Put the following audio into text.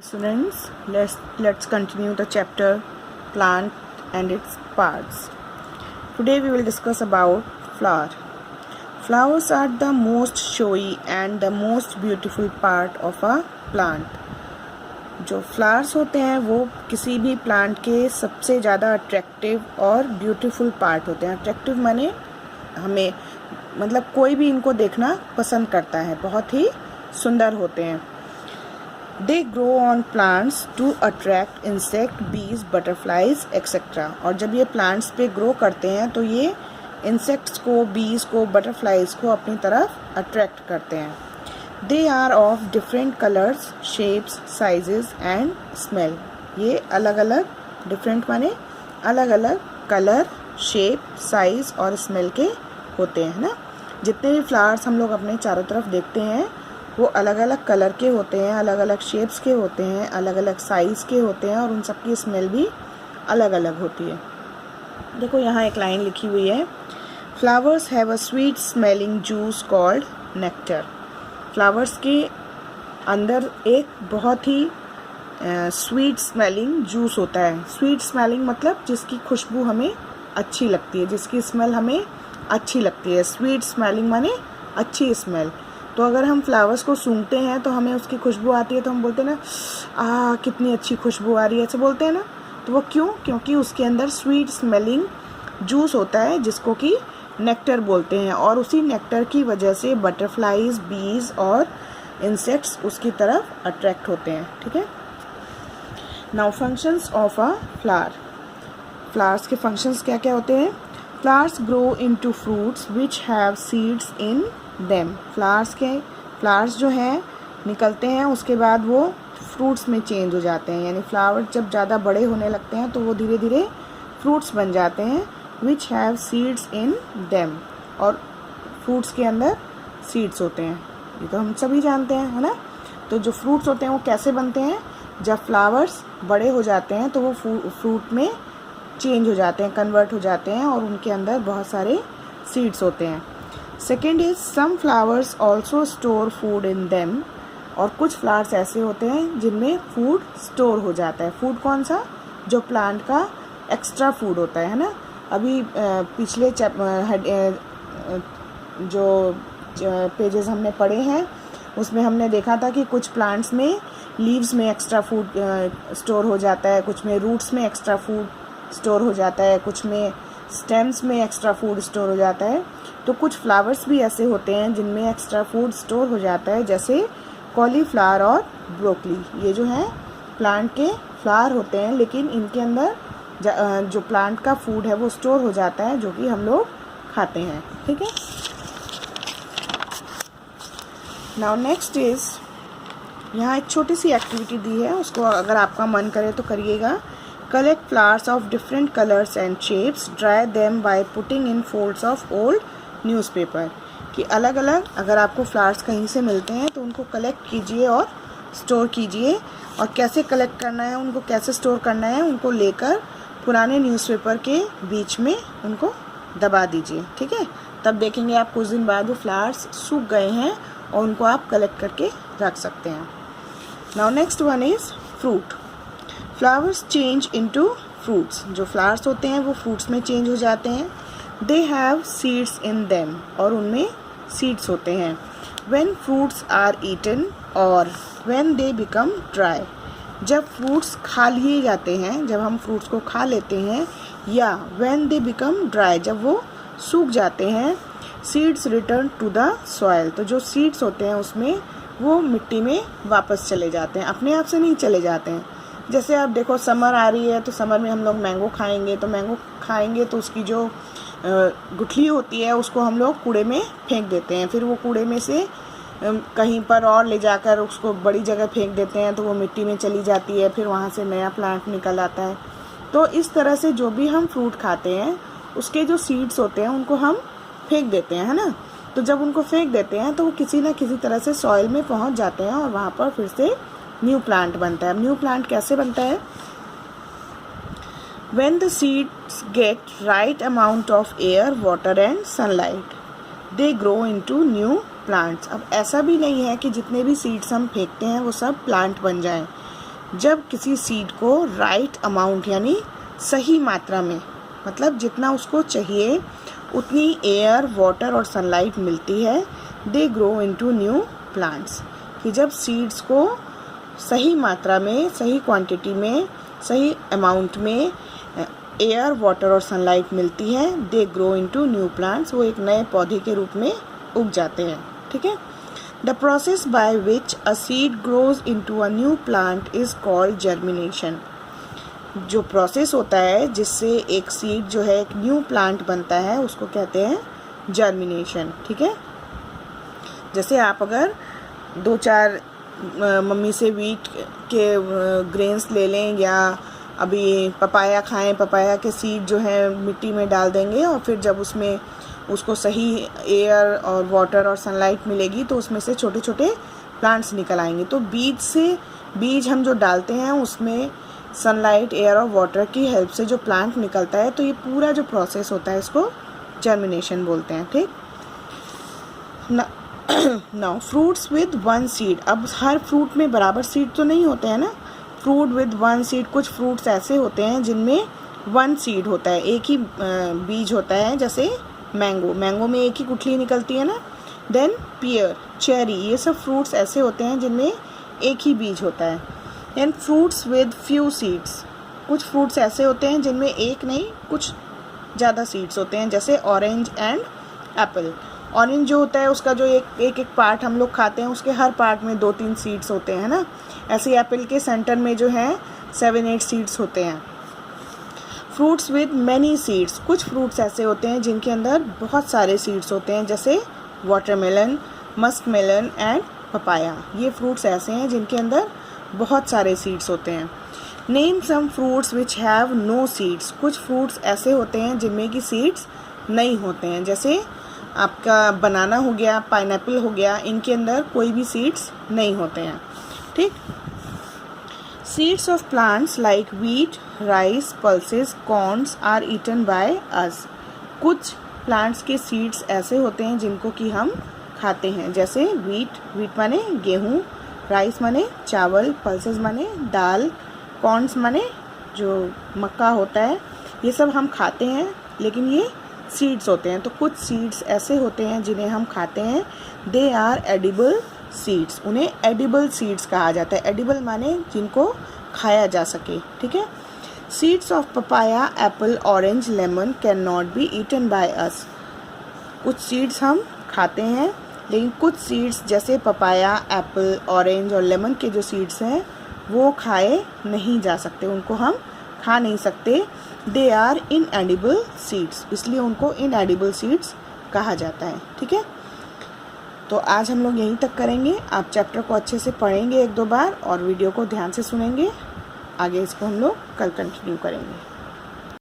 Students, let's continue the chapter plant and its parts. Today we will discuss about flower. Flowers are the most showy and the most beautiful part of a plant. जो flowers होते हैं वो किसी भी plant के सबसे ज़्यादा attractive और ब्यूटीफुल पार्ट होते हैं. अट्रैक्टिव माने हमें मतलब कोई भी इनको देखना पसंद करता है, बहुत ही सुंदर होते हैं. They grow on plants to attract insect, bees, butterflies, etc. और जब ये plants पे grow करते हैं तो ये insects को, bees को, butterflies को अपनी तरफ attract करते हैं. They are of different colors, shapes, sizes and smell. ये अलग अलग different माने अलग अलग color, shape, size और smell के होते हैं ना. जितने भी flowers हम लोग अपने चारों तरफ देखते हैं वो अलग अलग कलर के होते हैं, अलग अलग शेप्स के होते हैं, अलग अलग साइज़ के होते हैं और उन सब की स्मेल भी अलग अलग होती है. देखो यहाँ एक लाइन लिखी हुई है, flowers have a sweet smelling juice called nectar. Flowers के अंदर एक बहुत ही स्वीट स्मेलिंग जूस होता है. स्वीट स्मेलिंग मतलब जिसकी खुशबू हमें अच्छी लगती है, जिसकी स्मेल हमें अच्छी लगती है. स्वीट स्मेलिंग माने अच्छी स्मेल. तो अगर हम फ्लावर्स को सूंघते हैं तो हमें उसकी खुशबू आती है तो हम बोलते हैं ना, कितनी अच्छी खुशबू आ रही है, ऐसे बोलते हैं ना. तो वो क्यों? क्योंकि उसके अंदर स्वीट स्मेलिंग जूस होता है जिसको कि नेक्टर बोलते हैं और उसी नेक्टर की वजह से बटरफ्लाईज, बीज और इंसेक्ट्स उसकी तरफ अट्रैक्ट होते हैं. ठीक है. Now functions of a flower. Flowers के फंक्शंस क्या क्या होते हैं? Flowers grow into fruits which have seeds in them. Flowers जो हैं निकलते हैं, उसके बाद वो फ्रूट्स में चेंज हो जाते हैं. यानी फ्लावर जब ज़्यादा बड़े होने लगते हैं तो वो धीरे धीरे फ्रूट्स बन जाते हैं. Which have seeds in them. और फ्रूट्स के अंदर सीड्स होते हैं, ये तो हम सभी जानते हैं, है ना. तो जो फ्रूट्स होते हैं वो कैसे बनते हैं? जब फ्लावर्स बड़े हो जाते हैं तो वो फ्रूट में चेंज हो जाते हैं, कन्वर्ट हो जाते हैं और उनके अंदर बहुत सारे सीड्स होते हैं. Second is some flowers also store food in them. और कुछ फ्लावर्स ऐसे होते हैं जिनमें फूड स्टोर हो जाता है. फूड कौन सा? जो प्लांट का एक्स्ट्रा फूड होता है ना. अभी पिछले जो पेजेस हमने पढ़े हैं उसमें हमने देखा था कि कुछ प्लांट्स में लीव्स में एक्स्ट्रा फूड स्टोर हो जाता है, कुछ में रूट्स में एक्स्ट्रा फूड स्टोर हो जाता है, कुछ में स्टेम्स में एक्स्ट्रा फूड स्टोर हो जाता है. तो कुछ फ्लावर्स भी ऐसे होते हैं जिनमें एक्स्ट्रा फूड स्टोर हो जाता है, जैसे कॉलीफ्लावर और ब्रोकली. ये जो है प्लांट के फ्लावर होते हैं लेकिन इनके अंदर जो प्लांट का फूड है वो स्टोर हो जाता है जो कि हम लोग खाते हैं. ठीक है. नाउ नेक्स्ट इज, यहाँ एक छोटी सी एक्टिविटी दी है, उसको अगर आपका मन करे तो करिएगा. Collect flowers of different colors and shapes. Dry them by putting in folds of old newspaper. कि अलग अलग अगर आपको फ्लावर्स कहीं से मिलते हैं तो उनको कलेक्ट कीजिए और स्टोर कीजिए. और कैसे कलेक्ट करना है, उनको कैसे स्टोर करना है, उनको लेकर पुराने न्यूज़पेपर के बीच में उनको दबा दीजिए. ठीक है. तब देखेंगे आप कुछ दिन बाद वो फ्लावर्स सूख गए हैं और उनको आप कलेक्ट करके रख सकते हैं. Now next one is fruit. Flowers change into fruits. जो फ्लावर्स होते हैं वो फ्रूट्स में चेंज हो जाते हैं. They have seeds in them. और उनमें सीड्स होते हैं. व्हेन फ्रूट्स आर ईटन और व्हेन दे बिकम ड्राई. जब फ्रूट्स खा लिए जाते हैं, जब हम फ्रूट्स को खा लेते हैं, या व्हेन दे बिकम ड्राई, जब वो सूख जाते हैं. Seeds return to the soil. तो जो सीड्स होते हैं उसमें वो मिट्टी में वापस चले जाते हैं, अपने आप से नहीं चले जाते हैं. जैसे आप देखो समर आ रही है तो समर में हम लोग मैंगो खाएंगे, तो मैंगो खाएंगे तो उसकी जो गुठली होती है उसको हम लोग कूड़े में फेंक देते हैं. फिर वो कूड़े में से कहीं पर और ले जाकर उसको बड़ी जगह फेंक देते हैं तो वो मिट्टी में चली जाती है. फिर वहाँ से नया प्लांट निकल आता है. तो इस तरह से जो भी हम फ्रूट खाते हैं उसके जो सीड्स होते हैं उनको हम फेंक देते हैं, है ना. तो जब उनको फेंक देते हैं तो वो किसी ना किसी तरह से सॉइल में पहुँच जाते हैं और वहाँ पर फिर से न्यू प्लांट बनता है. न्यू प्लांट कैसे बनता है? When the seeds get right amount of air, water and sunlight, they grow into new plants. अब ऐसा भी नहीं है कि जितने भी सीड्स हम फेंकते हैं वो सब प्लांट बन जाएं. जब किसी सीड को राइट अमाउंट यानी सही मात्रा में, मतलब जितना उसको चाहिए उतनी एयर, वाटर और सनलाइट मिलती है, they grow into new plants. कि जब सीड्स को सही मात्रा में, सही क्वांटिटी में, सही अमाउंट में एयर, वाटर और सनलाइट मिलती है, they grow into new plants, वो एक नए पौधे के रूप में उग जाते हैं। ठीक है। The process by which a seed grows into a new plant is called germination. जो प्रोसेस होता है जिससे एक सीड जो है एक न्यू प्लांट बनता है, उसको कहते हैं जर्मिनेशन। ठीक है। जैसे आप अगर 2-4 मम्मी से व्हीट के ग्रेन्स ले लें, या अभी पपाया खाएं, पपाया के सीड जो है मिट्टी में डाल देंगे और फिर जब उसमें उसको सही एयर और वाटर और सनलाइट मिलेगी तो उसमें से छोटे छोटे प्लांट्स निकल आएंगे। तो बीज हम जो डालते हैं उसमें सनलाइट, एयर और वाटर की हेल्प से जो प्लांट निकलता है, तो ये पूरा जो प्रोसेस होता है इसको जर्मिनेशन बोलते हैं। ठीक। Now fruits with 1 seed. अब हर फ्रूट में बराबर सीड तो नहीं होते हैं ना। फ्रूट विद 1 सीड, कुछ फ्रूट्स ऐसे होते हैं जिनमें 1 सीड होता है, एक ही बीज होता है। जैसे मैंगो में एक ही गुठली निकलती है ना। देन पियर, चेरी, ये सब फ्रूट्स ऐसे होते हैं जिनमें एक ही बीज होता है। Then fruits with few seeds, कुछ फ्रूट्स ऐसे होते हैं जिनमें एक नहीं कुछ ज़्यादा सीड्स होते हैं। जैसे ऑरेंज एंड एप्पल। ऑरेंज जो होता है उसका जो एक पार्ट हम लोग खाते हैं, उसके हर पार्ट में 2-3 सीड्स होते हैं ना। ऐसे एप्पल के सेंटर में जो है 7-8 सीड्स होते हैं। फ्रूट्स विद मैनी सीड्स, कुछ फ्रूट्स ऐसे होते हैं जिनके अंदर बहुत सारे सीड्स होते हैं। जैसे वाटरमेलन, मस्कमेलन एंड पपाया, ये फ्रूट्स ऐसे हैं जिनके अंदर बहुत सारे सीड्स होते हैं। Name some fruits which have no seeds, कुछ फ्रूट्स ऐसे होते हैं जिनमें कि सीड्स नहीं होते हैं। जैसे आपका बनाना हो गया, पाइनएप्पल हो गया, इनके अंदर कोई भी सीड्स नहीं होते हैं। ठीक। Seeds of plants like wheat, rice, pulses, corns are eaten by us. कुछ प्लांट्स के सीड्स ऐसे होते हैं जिनको कि हम खाते हैं। जैसे व्हीट माने गेहूँ, राइस माने चावल, पल्सेस माने दाल, कॉर्न्स माने जो मक्का होता है, ये सब हम खाते हैं, लेकिन ये सीड्स होते हैं। तो कुछ सीड्स ऐसे होते हैं जिन्हें हम खाते हैं, दे आर एडिबल सीड्स, उन्हें एडिबल सीड्स कहा जाता है। एडिबल माने जिनको खाया जा सके। ठीक है। Seeds of papaya, apple, orange, lemon can not be eaten by us. कुछ सीड्स हम खाते हैं, लेकिन कुछ सीड्स जैसे पपाया, एप्पल, ऑरेंज और लेमन के जो सीड्स हैं वो खाए नहीं जा सकते, उनको हम खा नहीं सकते। दे आर इनएडिबल सीड्स, इसलिए उनको इनएडिबल सीड्स कहा जाता है। ठीक है। तो आज हम लोग यहीं तक करेंगे। आप चैप्टर को अच्छे से पढ़ेंगे 1-2 बार और वीडियो को ध्यान से सुनेंगे। आगे इसको हम लोग कल कंटिन्यू करेंगे।